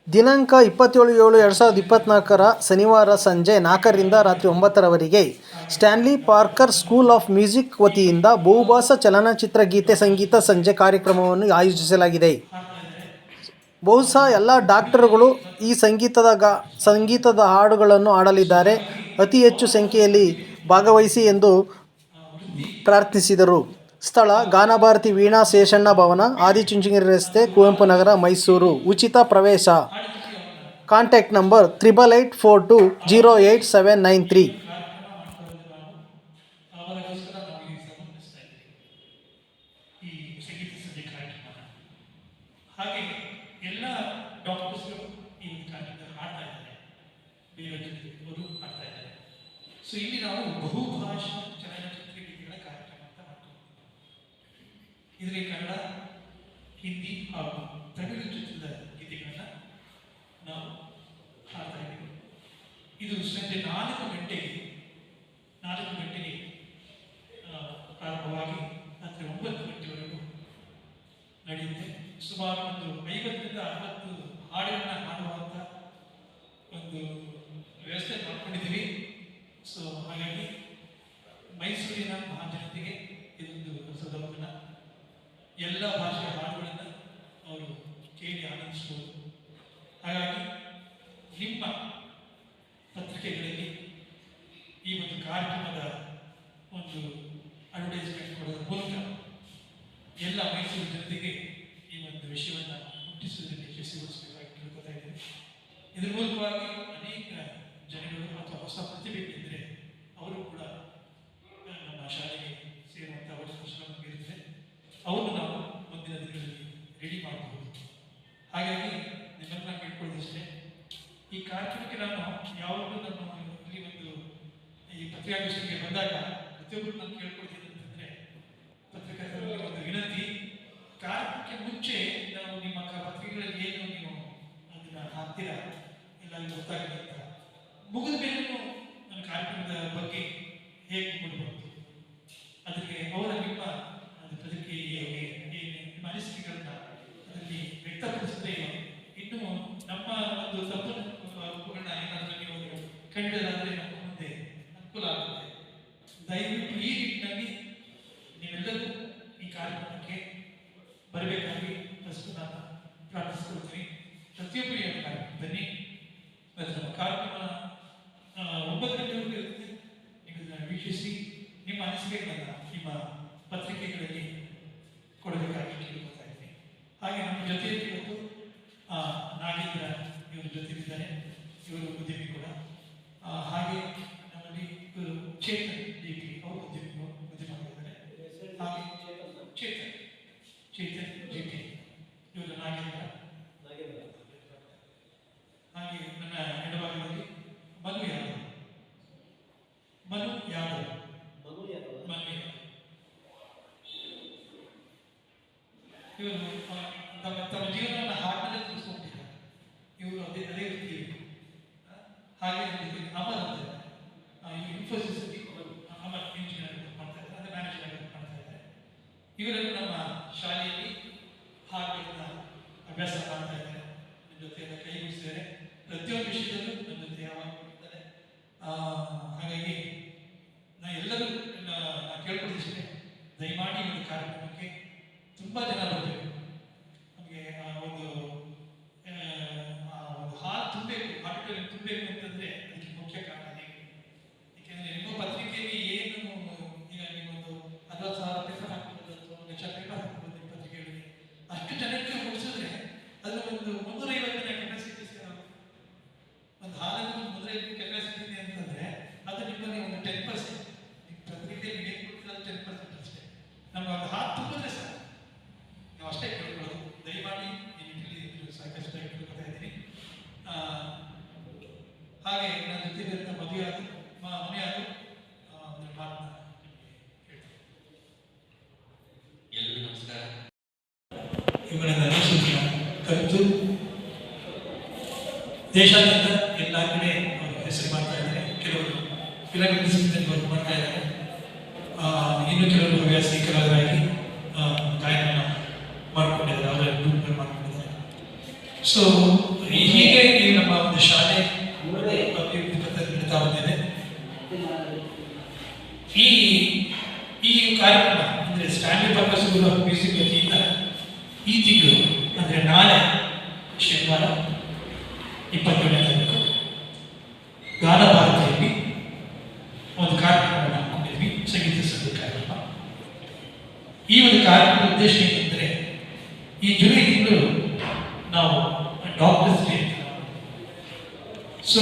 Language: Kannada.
ದಿನಾಂಕ 27/7/2024 ಶನಿವಾರ ಸಂಜೆ 4ರಿಂದ ರಾತ್ರಿ 9ರವರೆಗೆ Stanley Parker School of Music ವತಿಯಿಂದ ಬಹುಭಾಷಾ ಚಲನಚಿತ್ರ ಗೀತೆ ಸಂಗೀತ ಸಂಜೆ ಕಾರ್ಯಕ್ರಮವನ್ನು ಆಯೋಜಿಸಲಾಗಿದೆ. ಬಹುಶಃ ಎಲ್ಲ ಡಾಕ್ಟರ್ಗಳು ಈ ಸಂಗೀತದ ಹಾಡುಗಳನ್ನು ಹಾಡಲಿದ್ದಾರೆ. ಅತಿ ಹೆಚ್ಚು ಸಂಖ್ಯೆಯಲ್ಲಿ ಭಾಗವಹಿಸಿ ಎಂದು ಪ್ರಾರ್ಥಿಸಿದರು. ಸ್ಥಳ ಗಾನಭಾರತಿ ವೀಣಾ ಶೇಷಣ್ಣ ಭವನ, ಆದಿಚುಂಚನಗಿರಿ ರಸ್ತೆ, ಕುವೆಂಪು ನಗರ, ಮೈಸೂರು. ಉಚಿತ ಪ್ರವೇಶ. Contact number 8842088793. ಹಾಗೆ ಎಲ್ಲ ಡಾಕ್ಟರ್ಸ್ಗಳು ಈ ಕಾರ್ಯಕ್ರಮದಲ್ಲಿ ಹಾಡ್ತಾ ಇದ್ದಾರೆ, ಬೇರೆ ಅವರು ಹಾಡ್ತಾ ಇದ್ದಾರೆ. ಸೊ ಇಲ್ಲಿ ನಾವು ಬಹುಭಾಷಾ ಚಲನಚಿತ್ರ ಗೀತೆಗಳ ಕಾರ್ಯಕ್ರಮ ಅಂತ ಮಾಡ್ತೀವಿ. ಇದರಲ್ಲಿ ಕನ್ನಡ, ಹಿಂದಿ ಹಾಗೂ ತಮಿಳು ಚಿತ್ರದ ಗೀತೆಗಳನ್ನ ನಾವು ಹಾಡ್ತಾ ಇದ್ದೀವಿ. ಇದು ಸಂಜೆ 4 ಗಂಟೆಗೆ ಪ್ರಾರಂಭವಾಗಿ ರಾತ್ರಿ 9 ಗಂಟೆವರೆಗೂ ನಡೆಯುತ್ತೆ. ಸುಮಾರು ಒಂದು 50ರಿಂದ 60 ಹಾಡುಗಳನ್ನ ಹಾಡುವಂಥ ಒಂದು ವ್ಯವಸ್ಥೆ ಮಾಡ್ಕೊಂಡಿದ್ದೀವಿ. ಸೊ ಹಾಗಾಗಿ ಮೈಸೂರಿನ ಮಹಾಜನತೆಗೆ ಇದೊಂದು ಸದವನ್ನ ಎಲ್ಲ ಭಾಷೆಯ ಹಾಡುಗಳನ್ನು ಅವರು ಕೇಳಿ ಆನಂದಿಸಬಹುದು. ಹಾಗಾಗಿ ನಿಮ್ಮ ಪತ್ರಿಕೆಗಳಲ್ಲಿ ಈ ಒಂದು ಕಾರ್ಯಕ್ರಮದ ಒಂದು ಅಡ್ವರ್ಟೈಸ್ಮೆಂಟ್ ಕೊಡೋದ್ರ ಮೂಲಕ ಎಲ್ಲ ಮೈಸೂರು ಜನತೆಗೆ ಈ ಒಂದು ವಿಷಯವನ್ನು ಹುಟ್ಟಿಸುವುದಕ್ಕೆ ಯಶಸ್ವಿಗೊಳಿಸಬೇಕಾಗಿ ಕೇಳ್ಕೊತಾ ಇದ್ದೇನೆ. ಇದರ ಮೂಲಕವಾಗಿ ಅನೇಕ ಜನಗಳು ಅಥವಾ ಹೊಸ ಪ್ರತಿಭೆಗಳಿದ್ದರೆ ಅವರು ಕೂಡ ನಮ್ಮ ಶಾಲೆಗೆ ಸೇರುವಂಥ ಅವಕಾಶ ಇರುತ್ತೆ. ಅವರು ನಾವು ಮುಂದಿನ ದಿನಗಳಲ್ಲಿ ರೆಡಿ ಮಾಡಬಹುದು. ಹಾಗಾಗಿ ನಿಮ್ಮನ್ನ ಕೇಳ್ಕೊಳ್ಳೋದಷ್ಟೇ, ಈ ಕಾರ್ಯಕ್ರಮಕ್ಕೆ ನಾನು ಯಾವಾಗಲೂ ನಮ್ಮ ಇಲ್ಲಿ ಒಂದು ಈ ಪತ್ರಿಕಾಗೋಷ್ಠಿಗೆ ಬಂದಾಗ ಪ್ರತಿಯೊಬ್ಬರು ನಾನು ಕೇಳ್ಕೊಳ್ತೀನಿ ಅಂತಂದರೆ, ಪತ್ರಕರ್ತರಲ್ಲಿ ಒಂದು ವಿನಂತಿ, ಕಾರ್ಯಕ್ರಮಕ್ಕೆ ಮುಂಚೆ ನಾವು ನಿಮ್ಮ ಪತ್ರಿಕೆಗಳಲ್ಲಿ ಏನು ನೀವು ಅದನ್ನ ಹಾಕ್ತೀರಾ ಇಲ್ಲ ಗೊತ್ತಾಗಲಿ ಅಂತ, ಮುಗಿದ ಮೇಲೂ ನನ್ನ ಕಾರ್ಯಕ್ರಮದ ಬಗ್ಗೆ ಹೇಗೆ ಕೊಡಬಹುದು ಅದಕ್ಕೆ ಅವರ ನಿಮ್ಮ ಪ್ರತಿಕ್ರಿಯೆ ನಿಮ್ಮ ಅನಿಸಿಕೆಗಳನ್ನ ಅದರಲ್ಲಿ ವ್ಯಕ್ತಪಡಿಸಿದ್ರೆ ಇನ್ನು ನಮ್ಮ ಒಂದು ತಪ್ಪುಗಳನ್ನ ಏನಾದರೂ ನೀವು ಕಂಡಿಡಲಾದರೆ ನಮ್ಮ ಮುಂದೆ ಅನುಕೂಲ ಆಗುತ್ತೆ. ದಯವಿಟ್ಟು ಈ ನಿಟ್ಟಿನಲ್ಲಿ ನೀವೆಲ್ಲರೂ ಈ ಕಾರ್ಯಕ್ರಮಕ್ಕೆ ಬರಬೇಕಾಗಿ ನಾನು ಪ್ರಾರ್ಥಿಸ್ಕೊಳ್ತೀನಿ. ಪ್ರತಿಯೊಬ್ಬರು ಈ ಕಾರ್ಯಕ್ರಮ ಬನ್ನಿ. ಮತ್ತು ನಮ್ಮ ಕಾರ್ಯಕ್ರಮ 9 ಗಂಟೆವರೆಗೂ ಇರುತ್ತೆ. ನೀವು ಇದನ್ನು ವೀಕ್ಷಿಸಿ ನಿಮ್ಮ ಅನಿಸಿಕೆಗಳನ್ನ ನಿಮ್ಮ ಪತ್ರಿಕೆಗಳಲ್ಲಿ ಕೊಡಬೇಕಾಗಿ ಕೇಳ್ಕೊತಾ ಇದ್ದೀನಿ. ಹಾಗೆ ನಮ್ಮ ಜೊತೆಯಲ್ಲಿ ಇವತ್ತು ನಾಗೇಂದ್ರ ಇವರು ಜೊತೆಗಿದ್ದಾರೆ, ಇವರು ಉದ್ಯಮಿ ಕೂಡ. ಹಾಗೆ ನಮ್ಮಲ್ಲಿ ಇವರು ಚೇತನ್ DP ಅವರು ಉದ್ಯಮಿಗಳಿದ್ದಾರೆ. ಹಾಗೆ ಚೇತನ್ GP ಇವರು ನಾಗೇಂದ್ರ. ಹಾಗೆ ನನ್ನ ಎಡಭಾಗದಲ್ಲಿ ಮನು ಯಾದವ್ ಇವರು ತಮ್ಮ ಜೀವನವನ್ನು ಹಾಡಿನಲ್ಲೇ ತಿಳಿಸ್ಕೊಂಡಿದ್ದಾರೆ. ಇವರು ಅದೇ ರೀತಿ. ಹಾಗೆ ಅಮರ್ ಅಂತ ಇನ್ಫೋಸಿಸ್ ಅಮರ್ ಇಂಜಿನಿಯರ್ ಮಾಡ್ತಾ ಇದ್ದಾರೆ, ಅದೇ ಮ್ಯಾನೇಜರ್ ಮಾಡ್ತಾ ಇದ್ದಾರೆ. ಇವರೆಲ್ಲ ನಮ್ಮ ಶಾಲೆಯಲ್ಲಿ ಹಾಡುಗಳನ್ನ ಅಭ್ಯಾಸ ಮಾಡ್ತಾ ಇದ್ದಾರೆ. ನನ್ನ ಜೊತೆ ಎಲ್ಲ ಕೈ ಮುಗಿಸಿದ್ದಾರೆ. ಪ್ರತಿಯೊಂದು ವಿಷಯದಲ್ಲೂ ನನ್ನ ಜೊತೆ ಯಾವಾಗ ಇರ್ತಾರೆ. ಹಾಗಾಗಿ ಎಲ್ಲರೂ ಕೇಳ್ಕೊಳ್ತಿಷ್ಟೇ, ದಯಮಾಡಿ ಒಂದು ಕಾರ್ಯಕ್ರಮಕ್ಕೆ ತುಂಬ ಜನ ಬರಬೇಕು. ನಮಗೆ ಒಂದು ಹಾಲು ತುಂಬಬೇಕು, ಆಡಿಟೋರಿಯಂ ತುಂಬಬೇಕು ಅಂತಂದರೆ ಅದಕ್ಕೆ ಮುಖ್ಯ ಕಾರಣ ಹೇಗೆ. ಏಕೆಂದರೆ ನಿಮ್ಮ ಪತ್ರಿಕೆಯಲ್ಲಿ ಏನು ಈಗ ನೀವೊಂದು 60,000 ಪೇಪರ್ ಹಾಕ್ಬೋದು, 1,00,000 ಪೇಪರ್ ಹಾಕ್ಬೋದು ನಿಮ್ಮ ಪತ್ರಿಕೆಯಲ್ಲಿ. ಅಷ್ಟು ಜನಕ್ಕೆ ಮುಗಿಸಿದ್ರೆ ಅದು ಒಂದು 350 ಕೆಪಾಸಿಟಿ ಒಂದು ಹಾಲನ್ನು 350 ಕೆಪಾಸಿಟಿ ಇದೆ ಅಂತಂದರೆ ಅದು ನಿಮ್ಮಲ್ಲಿ ಒಂದು 10%. ನಿಮ್ಮ ಪತ್ರಿಕೆಯಲ್ಲಿ ಏನು ಕೊಡ್ತಿರೋದು 10% ಅಷ್ಟೇ. ನಮ್ಮ ಒಂದು ಹಾಲು ತುಂಬಿದ್ರೆ ಸರ್ ನಾವು ಅಷ್ಟೇ ಕೇಳ್ಕೊಳ್ಳೋದು. ದಯಮಾಡಿ ಈ ನಿಟ್ಟಿನಲ್ಲಿ ಸಾಕಷ್ಟು ಕೇಳ್ಕೊತಾ ಇದ್ದೀನಿ. ಹಾಗೆ ನನ್ನ ಜೊತೆ ಮದುವೆ ಆದ ಎಲ್ಲರಿಗೂ ನಮಸ್ಕಾರ. ಇವುಗಳನ್ನು ಕಲಿತು ದೇಶಾದ್ಯಂತ ಎಲ್ಲ ಕಡೆ ಅವರು ಹೆಸರು ಮಾಡ್ತಾ ಇದ್ದಾರೆ. ಕೆಲವರು ಫಿಲಂ ಇಂಡಸ್ಟ್ರಿಯಲ್ಲಿ ವರ್ಕ್ ಮಾಡ್ತಾ ಇದ್ದಾರೆ. ಇನ್ನು ಕೆಲವರು ಹವ್ಯಾಸಿ ಕಲಾವಿದರಾಗಿ ಗಾಯನ ಮಾಡ್ಕೊಂಡಿದ್ದಾರೆ, ಅವರ ಗ್ರೂಪ್ಗಳು ಮಾಡ್ಕೊಂಡಿದ್ದಾರೆ. ಸೊ ಹೀಗೆ ಈ ನಮ್ಮ ಒಂದು ಶಾಲೆ ಅಭಿವೃದ್ಧಿ ಪಥದಲ್ಲಿ ನಡೀತಾ ಬಂದಿದೆ. ಈ ಕಾರ್ಯಕ್ರಮ ಅಂದರೆ Stanley purpose school of Music ವತಿಯಿಂದ ಈ ತಿಂಗಳು ಅಂದರೆ ನಾಳೆ ಶನಿವಾರ 27ನೇ ತಾರೀಕು ಗಾನ ಭಾರತಿಯಲ್ಲಿ ಒಂದು ಕಾರ್ಯಕ್ರಮವನ್ನು ಹಾಕೊಂಡಿದ್ವಿ, ಸಂಗೀತ ಸಂಗೀತ ಕಾರ್ಯಕ್ರಮ. ಈ ಒಂದು ಕಾರ್ಯಕ್ರಮದ ಉದ್ದೇಶ ಏನೆಂದರೆ ಈ ಜುಲೈ ತಿಂಗಳು ನಾವು ಡಾಕ್ಟರ್ಸ್ ಡೇ. ಸೊ